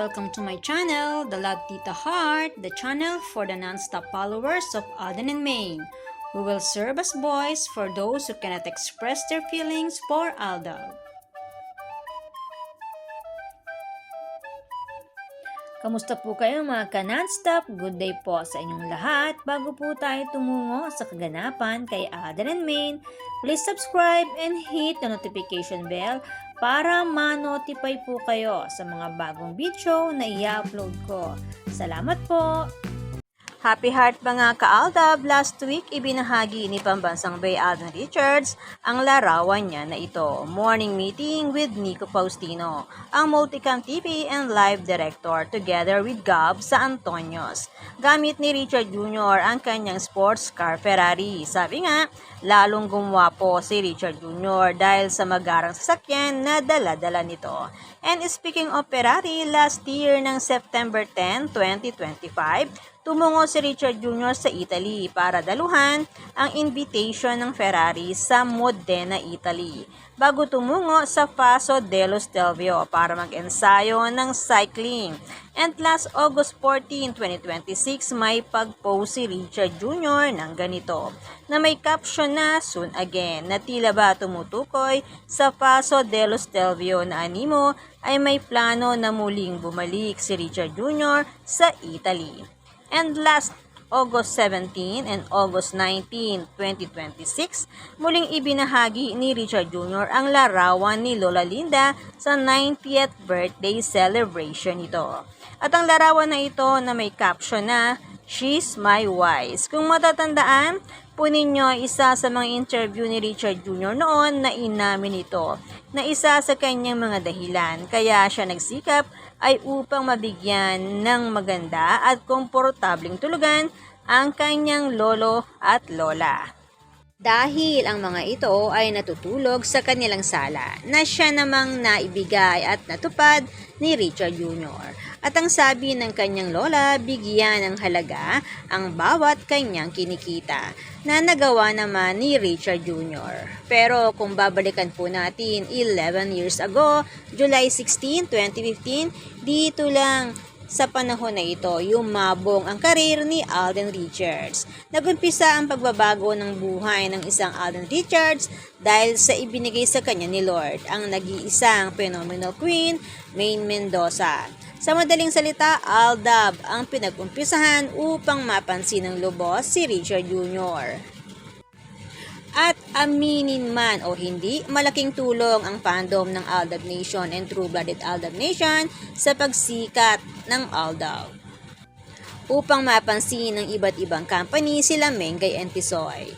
welcome to my channel, The Love Tita Heart, the channel for the non-stop followers of Alden and Maine, who will serve as voice for those who cannot express their feelings for Aldab. Kamusta po kayo mga ka-non-stop? Good day po sa inyong lahat. Bago po tayo tumungo sa kaganapan kay Alden and Maine, please subscribe and hit the notification bell para ma-notify po kayo sa mga bagong video na i-upload ko. Salamat po! Happy Heart mga ka-Aldab! Last week, ibinahagi ni Pambansang Bay Alden Richards ang larawan niya na ito, Morning Meeting with Nico Faustino, ang Multicam TV and Live Director together with Gab sa Antonios. Gamit ni Richard Jr. ang kanyang sports car Ferrari. Sabi nga, lalong gumwapo si Richard Jr. dahil sa magarang sasakyan na dala-dala nito. And speaking of Ferrari, last year ng September 10, 2025, tumungo si Richard Jr. sa Italy para daluhan ang invitation ng Ferrari sa Modena, Italy, bago tumungo sa Paso dello Stelvio para mag-ensayo ng cycling. And last August 14, 2026, may pag-post si Richard Jr. ng ganito, na may caption na Soon Again, na tila ba tumutukoy sa Paso dello Stelvio na animo ay may plano na muling bumalik si Richard Jr. sa Italy. And last August 17 and August 19, 2026, muling ibinahagi ni Richard Jr. ang larawan ni Lola Linda sa 90th birthday celebration nito. At ang larawan na ito na may caption na She's My Wise. Kung matatandaan po ninyo, isa sa mga interview ni Richard Jr. noon na inamin ito na isa sa kanyang mga dahilan kaya siya nagsikap ay upang mabigyan ng maganda at komportabling tulugan ang kanyang lolo at lola. Dahil ang mga ito ay natutulog sa kanilang sala na siya namang naibigay at natupad ni Richard Jr. At ang sabi ng kanyang lola, bigyan ng halaga ang bawat kanyang kinikita na nagawa naman ni Richard Jr. Pero kung babalikan po natin 11 years ago, July 16, 2015, dito lang sa panahon na ito, yumabong ang karir ni Alden Richards. Nagumpisa ang pagbabago ng buhay ng isang Alden Richards dahil sa ibinigay sa kanya ni Lord, ang nag-iisang phenomenal queen, Maine Mendoza. Sa madaling salita, Aldab ang pinag-umpisahan upang mapansin ng lubos si Richard Jr. At aminin man o hindi, malaking tulong ang fandom ng Aldab Nation and True-Blooded Aldab Nation sa pagsikat ng Aldab. Upang mapansin ng iba't ibang company sila Mengay and Tisoy.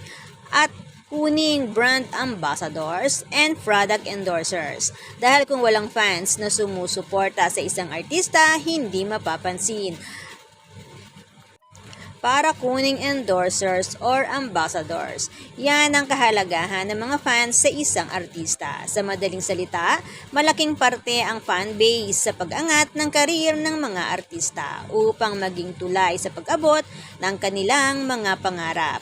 At kuning brand ambassadors and product endorsers. Dahil kung walang fans na sumusuporta sa isang artista, hindi mapapansin. Para kuning endorsers or ambassadors. Yan ang kahalagahan ng mga fans sa isang artista. Sa madaling salita, malaking parte ang fan base sa pag-angat ng karir ng mga artista upang maging tulay sa pag-abot ng kanilang mga pangarap.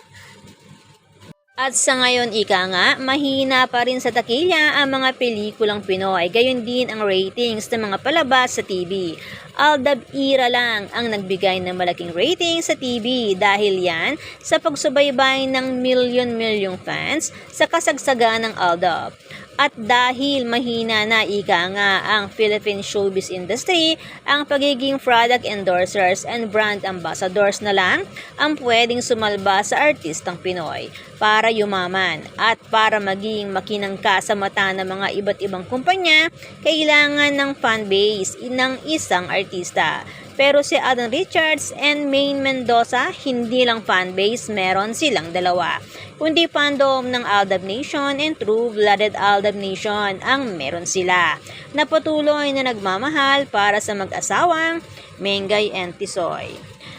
At sa ngayon, ika nga, mahina pa rin sa takilya ang mga pelikulang Pinoy, gayon din ang ratings ng mga palabas sa TV. Aldab era lang ang nagbigay ng malaking rating sa TV dahil yan sa pagsubaybay ng milyon-milyong fans sa kasagsagan ng Aldab. At dahil mahina na ika nga ang Philippine showbiz industry, ang pagiging product endorsers and brand ambassadors na lang ang pwedeng sumalba sa artistang Pinoy para yumaman at para maging makinangka sa mata ng mga iba't ibang kumpanya, kailangan ng fanbase ng isang artista. Pero si Alden Richards and Maine Mendoza, hindi lang fanbase, meron silang dalawa, kundi fandom ng Aldab Nation and True-Blooded Aldab Nation ang meron sila, na patuloy na nagmamahal para sa mag-asawang Mengay and Tisoy.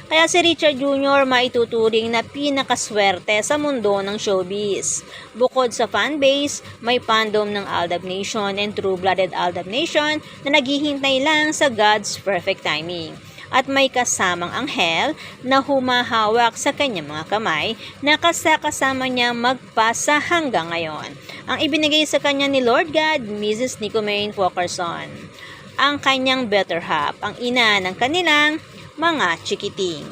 Kaya si Richard Jr. maituturing na pinakaswerte sa mundo ng showbiz. Bukod sa fanbase, may fandom ng Aldab Nation and True-Blooded Aldab Nation na naghihintay lang sa God's perfect timing. At may kasamang anghel na humahawak sa kanyang mga kamay na kasama niya magpasa hanggang ngayon. Ang ibinigay sa kanya ni Lord God, Mrs. Nicomane Walkerson. ang kanyang better half, ang ina ng kanilang mga chikiting.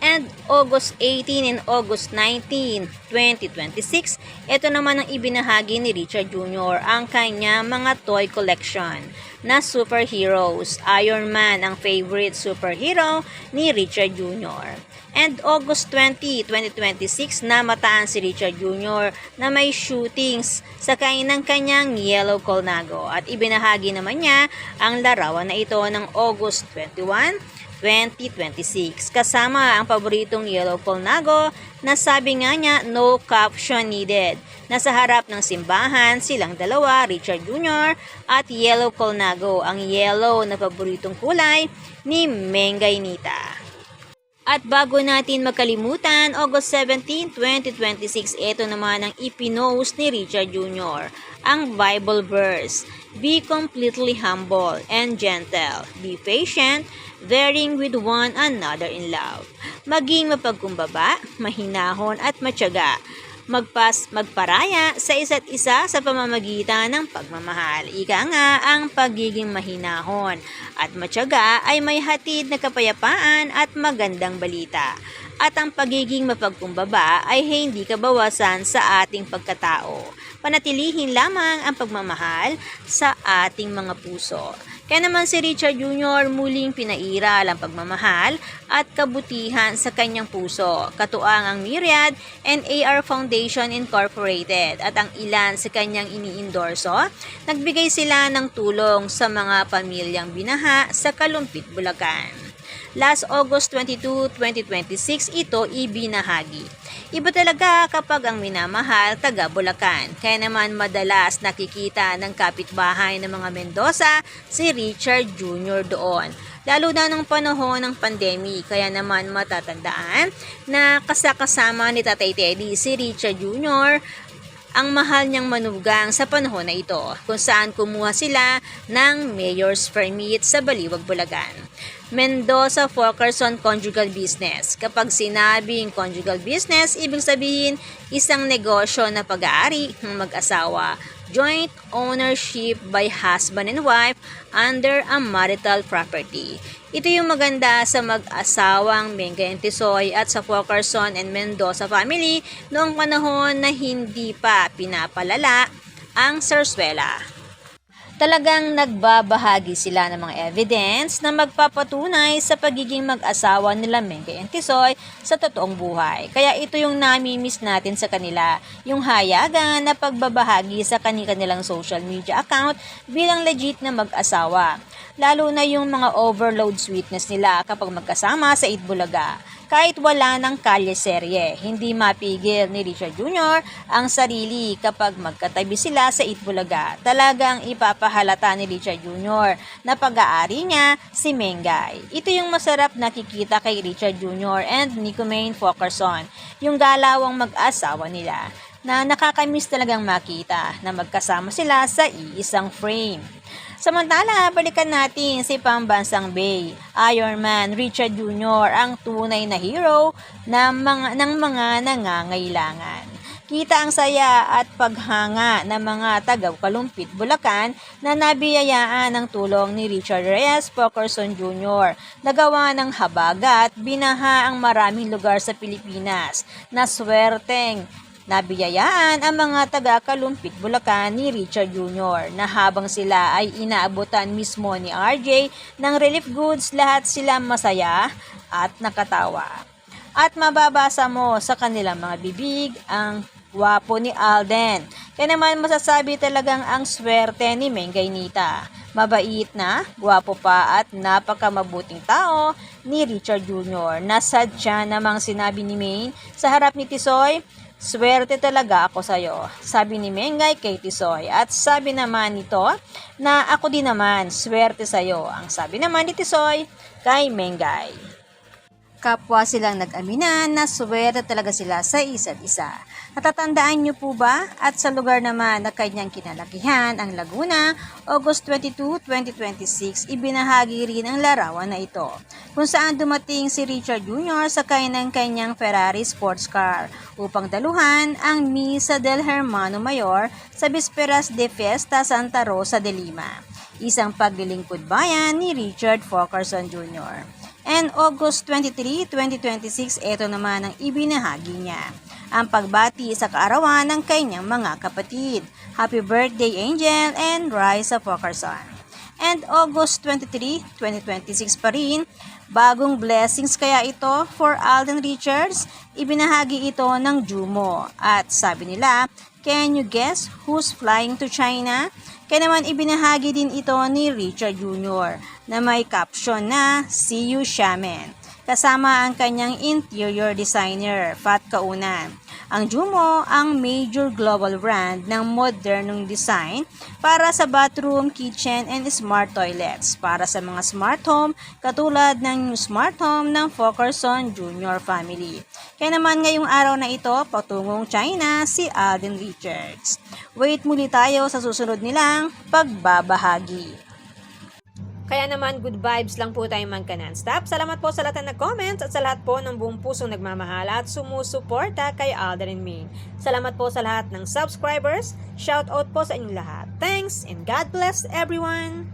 And August 18 and August 19, 2026, ito naman ang ibinahagi ni Richard Jr. ang kanya mga toy collection na superheroes. Iron Man ang favorite superhero ni Richard Jr. And August 20, 2026, namataan si Richard Jr. na may shootings sa ng kanyang Yellow Colnago at ibinahagi naman niya ang larawan na ito ng August 21, 2026. Kasama ang paboritong Yellow Colnago na sabi nga niya no caption needed. Nasa harap ng simbahan silang dalawa, Richard Jr. at Yellow Colnago, ang yellow na paboritong kulay ni Mengay Nita. At bago natin magkalimutan, August 17, 2026, ito naman ang ipinost ni Richard Jr. Ang Bible verse, "Be completely humble and gentle, be patient, bearing with one another in love." Maging mapagkumbaba, mahinahon at matyaga. Magparaya sa isa't isa sa pamamagitan ng pagmamahal. Ika nga, ang pagiging mahinahon at matyaga ay may hatid na kapayapaan at magandang balita. At ang pagiging mapagkumbaba ay hindi kabawasan sa ating pagkatao. Panatilihin lamang ang pagmamahal sa ating mga puso. Kaya naman si Richard Jr. muling pinairal ang pagmamahal at kabutihan sa kanyang puso. Katuang ang Myriad and AR Foundation Incorporated at ang ilan sa kanyang iniindorso, nagbigay sila ng tulong sa mga pamilyang binaha sa Kalumpit, Bulacan. Last August 22, 2026, ito ibinahagi. Iba talaga kapag ang minamahal taga Bulacan. Kaya naman madalas nakikita ng kapitbahay ng mga Mendoza si Richard Jr. doon. Lalo na ng panahon ng pandemic, kaya naman matatandaan na kasama ni Tatay Teddy si Richard Jr. ang mahal niyang manugang sa panahon na ito, kung saan kumuha sila ng mayor's permit sa Baliwag, Bulacan. Mendoza Fulkerson Conjugal Business. Kapag sinabing conjugal business, ibig sabihin isang negosyo na pag-aari ng mag-asawa, joint ownership by husband and wife under a marital property. Ito yung maganda sa mag-asawang Mengay and Tisoy at sa Fulkerson and Mendoza family noong panahon na hindi pa pinapalala ang sarswela. Talagang nagbabahagi sila ng mga evidence na magpapatunay sa pagiging mag-asawa nila Mengay and Tisoy sa totoong buhay. Kaya ito yung nami-miss natin sa kanila, yung hayagan na pagbabahagi sa kanilang social media account bilang legit na mag-asawa. Lalo na yung mga overload sweetness nila kapag magkasama sa Itbulaga. Kahit wala ng kalye-serye, hindi mapigil ni Richard Jr. ang sarili kapag magkatabi sila sa Itbulaga. Talagang ipapahalata ni Richard Jr. na pag-aari niya si Mengay. Ito yung masarap nakikita kay Richard Jr. and Nicomane Fulkerson, yung galawang mag-asawa nila, na nakakamiss talagang makita na magkasama sila sa iisang frame. Samantala, balikan natin si Pambansang Bay, Iron Man, Richard Jr., ang tunay na hero ng mga nangangailangan. Kita ang saya at paghanga ng mga taga-Kalumpit, Bulacan na nabiyayaan ng tulong ni Richard Reyes Fulkerson Jr. Nagawa ng habagat, binaha ang maraming lugar sa Pilipinas na swerteng nabiyayaan ang mga taga-Kalumpit, Bulacan ni Richard Jr. na habang sila ay inaabutan mismo ni RJ ng relief goods, lahat sila masaya at nakatawa. At mababasa mo sa kanilang mga bibig ang gwapo ni Alden. Kaya naman masasabi talagang ang swerte ni Mengay Nita. Mabait na, gwapo pa at napakamabuting tao ni Richard Jr. Nasadya namang sinabi ni Maine sa harap ni Tisoy, "Swerte talaga ako sa'yo," sabi ni Mengay kay Tisoy. At sabi naman nito na ako din naman, swerte sa'yo, ang sabi naman ni Tisoy kay Mengay. Kapwa silang nag-aminan na swerte talaga sila sa isa't isa. Natatandaan niyo po ba? At sa lugar naman na kanyang kinalakihan, ang Laguna, August 22, 2026, ibinahagi rin ang larawan na ito, kung saan dumating si Richard Jr. sakay ng kanyang Ferrari sports car upang daluhan ang Misa del Hermano Mayor sa Bisperas de Fiesta Santa Rosa de Lima. isang paglilingkod bayan ni Richard Fulkerson Jr. And August 23, 2026, ito naman ang ibinahagi niya. Ang pagbati sa kaarawan ng kanyang mga kapatid. Happy birthday Angel and Raisa Fulkerson. And August 23, 2026 pa rin, bagong blessings kaya ito for Alden Richards, ibinahagi ito ng Jumo. At sabi nila, can you guess who's flying to China? Kaya naman ibinahagi din ito ni Richard Jr. na may caption na See You Shaman, kasama ang kanyang interior designer, Fat Kaunan. Ang Jumo ang major global brand ng modernong design para sa bathroom, kitchen, and smart toilets para sa mga smart home katulad ng new smart home ng Fulkerson Jr. family. Kaya naman ngayong araw na ito, patungong China si Alden Richards. Wait muli tayo sa susunod nilang pagbabahagi. Kaya naman, good vibes lang po tayo magka-nonstop. Salamat po sa lahat na nag-comments at sa lahat po ng buong pusong nagmamahal at sumusuporta kay Alden and Maine. Salamat po sa lahat ng subscribers. Shout out po sa inyong lahat. Thanks and God bless everyone!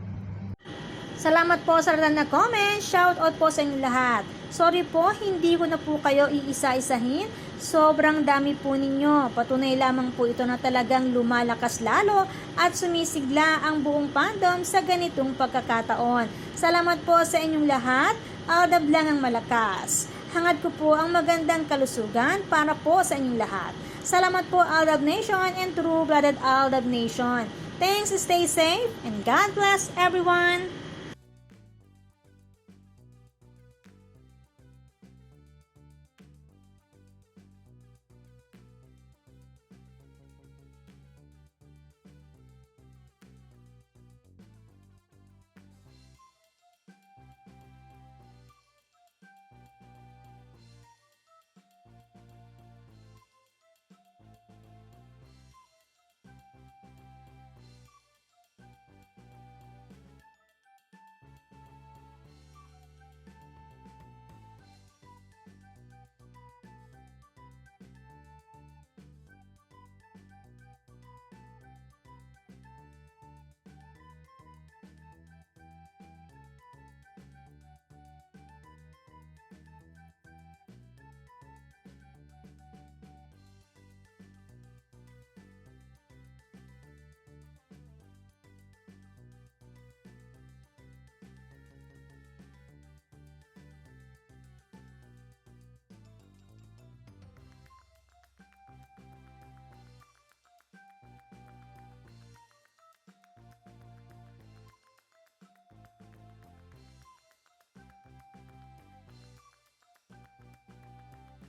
Salamat po sa lahat na comment. Shout out po sa inyong lahat. Sorry po, hindi ko na po kayo iisa-isahin. Sobrang dami po ninyo. Patunay lamang po ito na talagang lumalakas lalo at sumisigla ang buong fandom sa ganitong pagkakataon. Salamat po sa inyong lahat. Aldab lang ang malakas. Hangad ko po ang magandang kalusugan para po sa inyong lahat. Salamat po Aldab Nation and True-Blooded Aldab Nation. Thanks, stay safe, and God bless everyone!